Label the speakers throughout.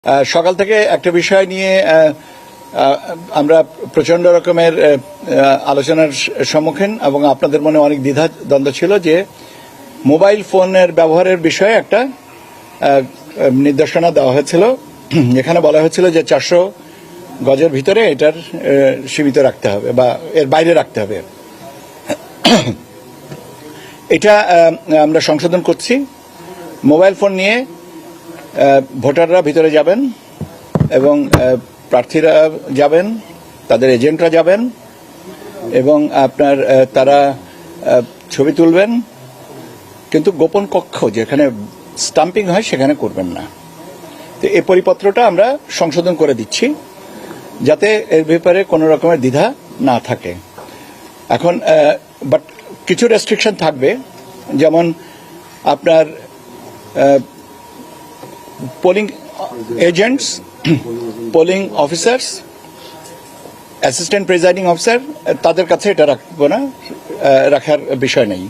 Speaker 1: সকাল থেকে একটা বিষয় নিয়ে আমরা প্রচন্ড রকমের আলোচনার সম্মুখীন এবং আপনাদের মনে অনেক দ্বিধা দ্বন্দ্ব ছিল যে মোবাইল ফোনের ব্যবহারের বিষয়ে একটা নির্দেশনা দেওয়া হয়েছিল। এখানে বলা হয়েছিল যে 400 গজের ভিতরে এটার সীমিত রাখতে হবে বা এর বাইরে রাখতে হবে। এটা আমরা সংশোধন করছি। মোবাইল ফোন নিয়ে ভোটাররা ভিতরে যাবেন এবং প্রার্থীরা যাবেন, তাদের এজেন্টরা যাবেন এবং আপনার তারা ছবি তুলবেন, কিন্তু গোপন কক্ষ যেখানে স্টাম্পিং হয় সেখানে করবেন না। তো এই পরিপত্রটা আমরা সংশোধন করে দিচ্ছি যাতে এর ব্যাপারে কোনো রকমের দ্বিধা না থাকে। এখন বাট কিছু রেস্ট্রিকশন থাকবে, যেমন আপনার polling agents, polling officers, assistant presiding officer, তাদের কাছে এটা রাখবো না, রাখার বিষয় নেই।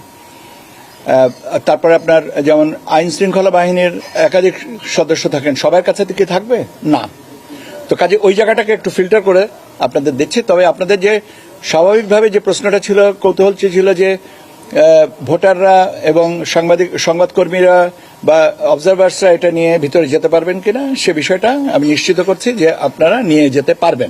Speaker 1: তারপরে আপনার যেমন আইন শৃঙ্খলা বাহিনীর একাধিক সদস্য থাকেন, সবার কাছে কি থাকবে না। তো কাজে ওই জায়গাটাকে একটু ফিল্টার করে আপনাদের দিচ্ছি। তবে আপনাদের যে স্বাভাবিকভাবে যে প্রশ্নটা ছিল, কৌতূহল ছিল যে ভোটাররা এবং সংবাদকর্মীরা বা অবজারভার্সরা এটা নিয়ে ভিতরে যেতে পারবেন কিনা, সে বিষয়টা আমি নিশ্চিত করছি যে আপনারা নিয়ে যেতে পারবেন।